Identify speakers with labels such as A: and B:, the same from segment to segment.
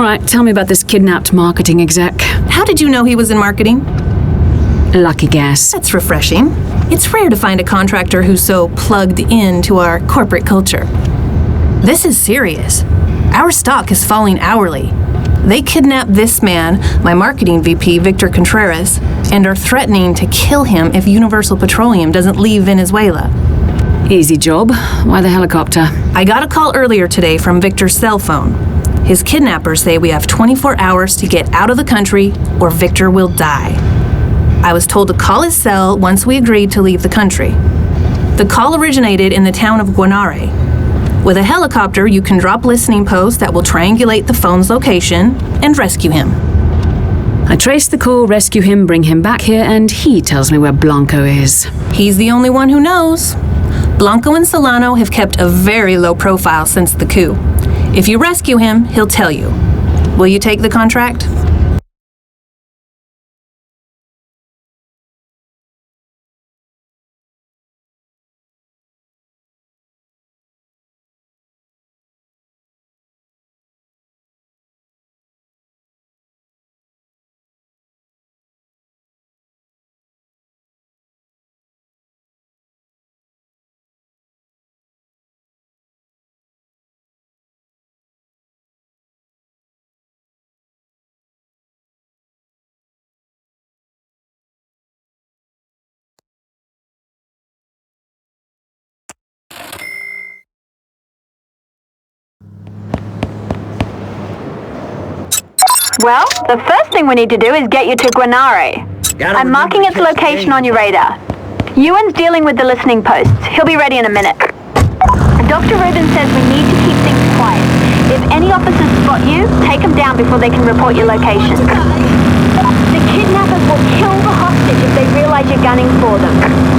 A: right, tell me about this kidnapped marketing exec.
B: How did you know he was in marketing?
A: Lucky guess.
B: That's refreshing. It's rare to find a contractor who's so plugged into our corporate culture. This is serious. Our stock is falling hourly. They kidnapped this man, my marketing VP, Victor Contreras, and are threatening to kill him if Universal Petroleum doesn't leave Venezuela.
A: Easy job. Why the helicopter?
B: I got a call earlier today from Victor's cell phone. His kidnappers say we have 24 hours to get out of the country or Victor will die. I was told to call his cell once we agreed to leave the country. The call originated in the town of Guanare. With a helicopter, you can drop listening posts that will triangulate the phone's location and rescue him.
A: I trace the call, rescue him, bring him back here, and he tells me where Blanco is.
B: He's the only one who knows. Blanco and Solano have kept a very low profile since the coup. If you rescue him, he'll tell you. Will you take the contract?
C: Well, the first thing we need to do is get you to Guanare. I'm marking its location on your radar. Ewan's dealing with the listening posts. He'll be ready in a minute. Dr. Rubin says we need to keep things quiet. If any officers spot you, take them down before they can report your location. The kidnappers will kill the hostage if they realize you're gunning for them.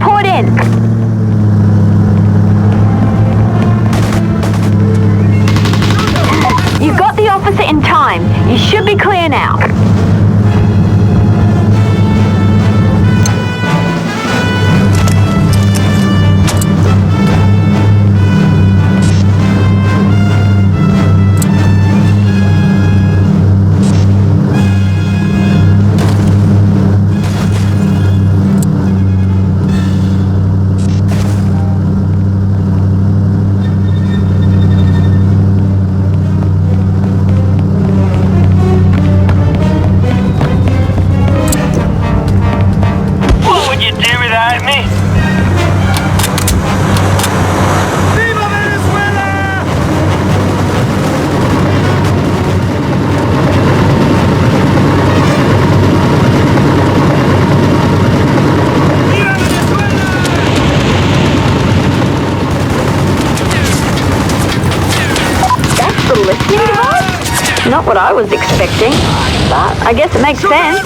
C: report in. You got the officer in time. You should be clear now. Not what I was expecting, but I guess it makes sense.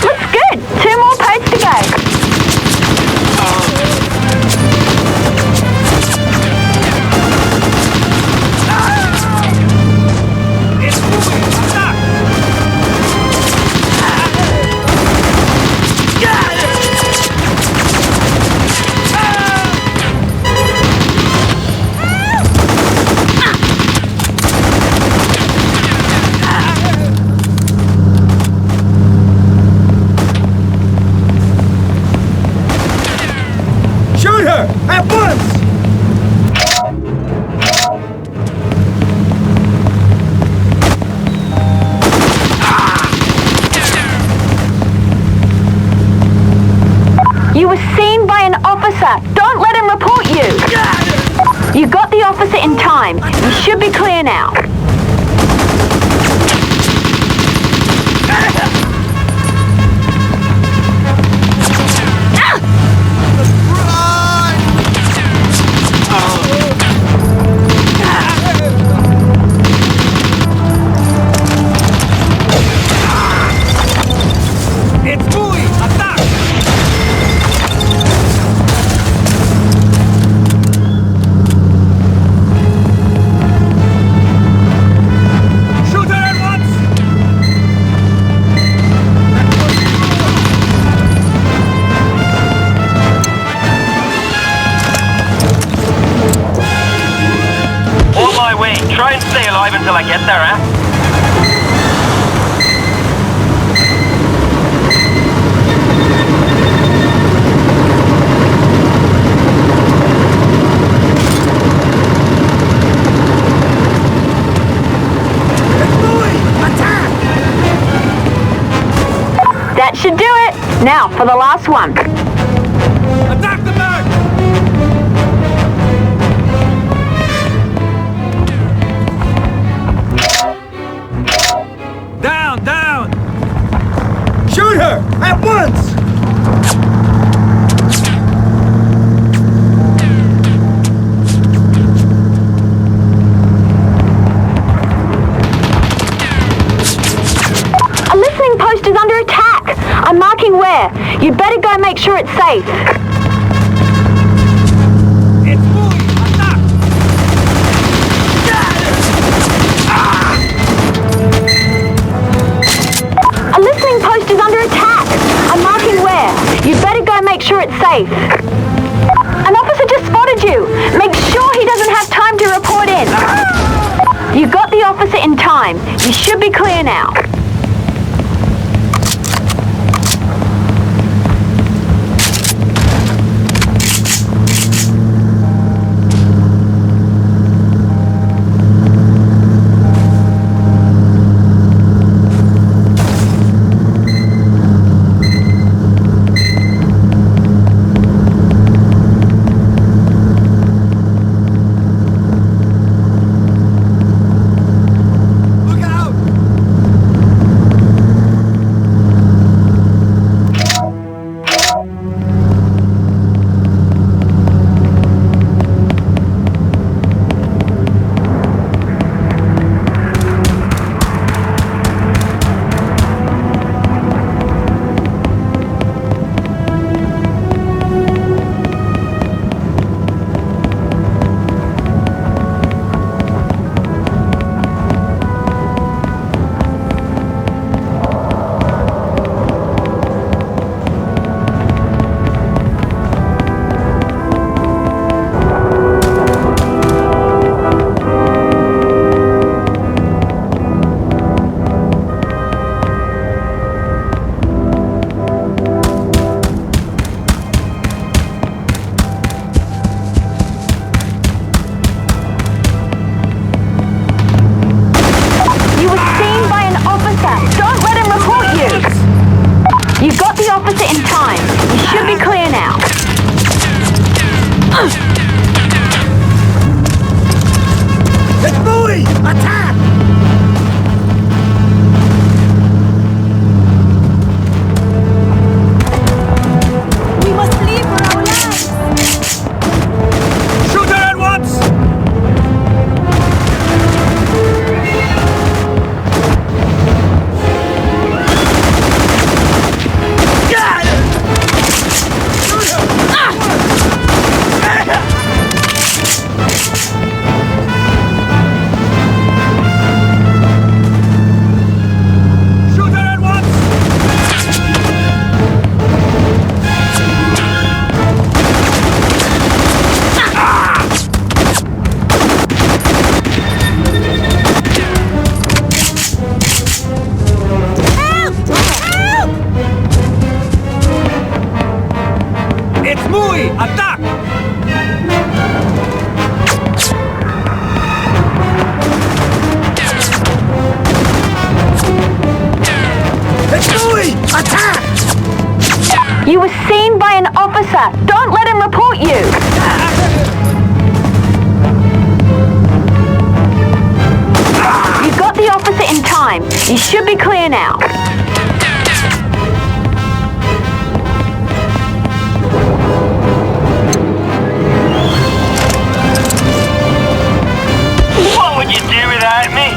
C: Looks good. 2 more posts to go.
D: At once!
C: You were seen by an officer. Don't let him report you. You got the officer in time. You should be clear now.
E: Try and stay alive until I get there, eh?
C: That should do it. Now for the last one.
D: Attack the Mercs! Down! Shoot her! At once!
C: A listening post is under attack. I'm marking where. You'd better go make sure it's safe.
D: It's moving! Attack!
C: A listening post is under attack. I'm marking where. You'd better go make sure it's safe. An officer just spotted you. Make sure he doesn't have time to report in. You got the officer in time. You should be clear now.
D: It's muy! Attack! It's muy! Attack!
C: You were seen by an officer. Don't let him report you. You got the officer in time. You should be clear now.
E: What would you do without me?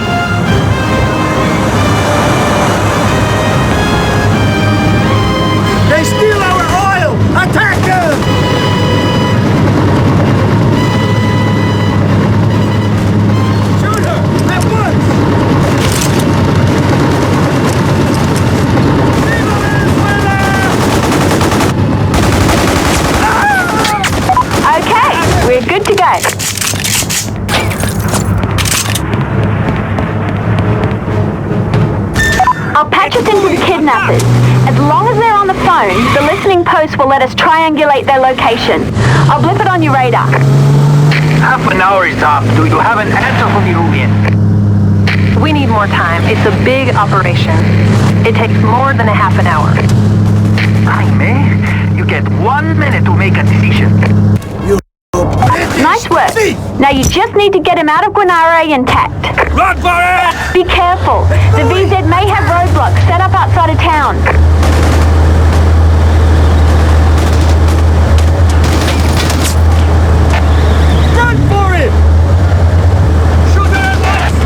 D: They steal our oil! Attack them! Shoot her! At once! Viva Venezuela!
C: Okay, we're good to go. I'll patch us into the kidnappers. As long as they're on the phone, the listening post will let us triangulate their location. I'll blip it on your radar.
E: Half an hour is up. Do you have an answer for me, Rubian?
B: We need more time. It's a big operation. It takes more than a half an hour.
E: Jaime, you get 1 minute to make a decision.
C: Nice work. Now you just need to get him out of Guanare intact.
D: Run for it!
C: Be careful. The VZ may have roadblocks set up outside of town.
D: Run for it! Shoot her at once!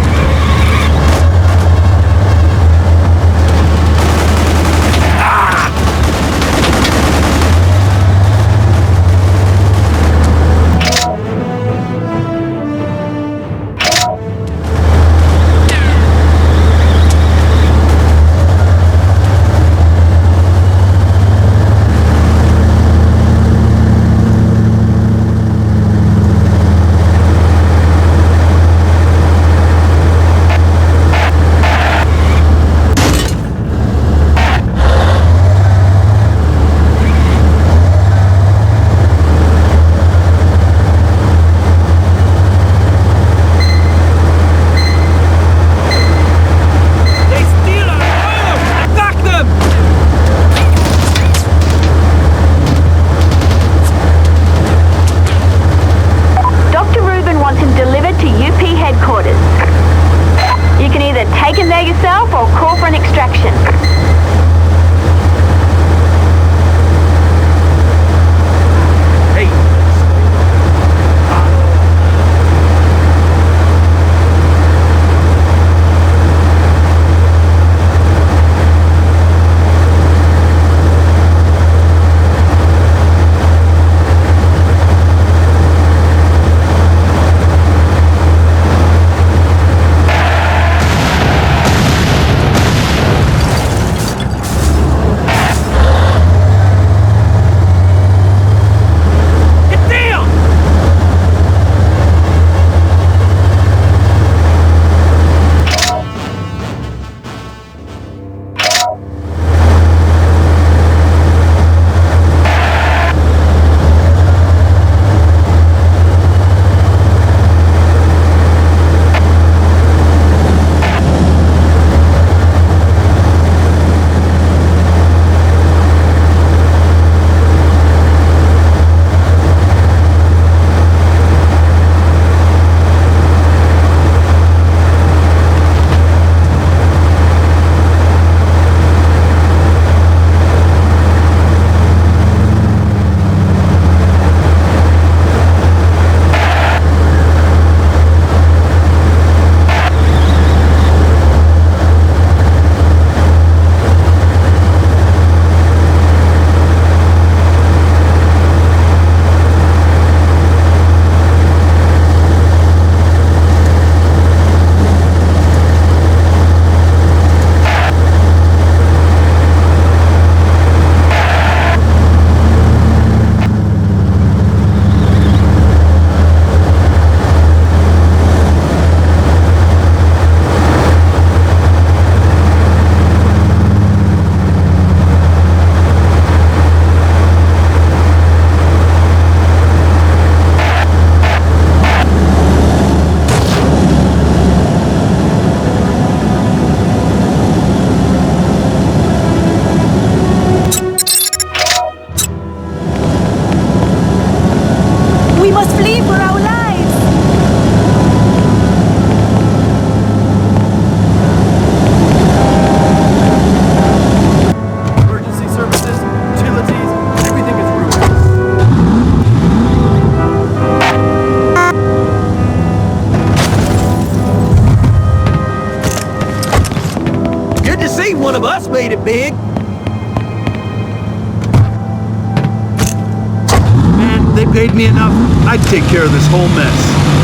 D: made it big. Man, they paid me enough. I'd take care of this whole mess.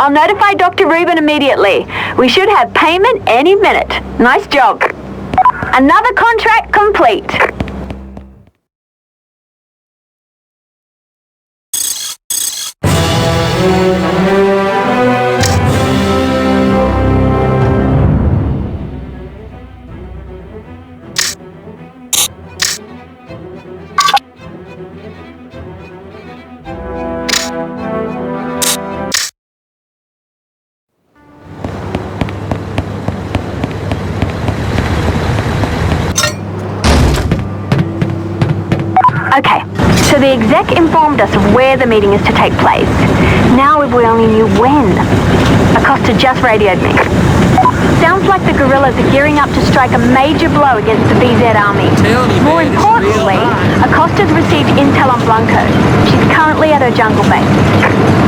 C: I'll notify Dr. Rubin immediately. We should have payment any minute. Nice job. Another contract complete. Okay, so the exec informed us of where the meeting is to take place. Now if we only knew when. Acosta just radioed me. Sounds like the guerrillas are gearing up to strike a major blow against the VZ army. More importantly, Acosta's received intel on Blanco. She's currently at her jungle base.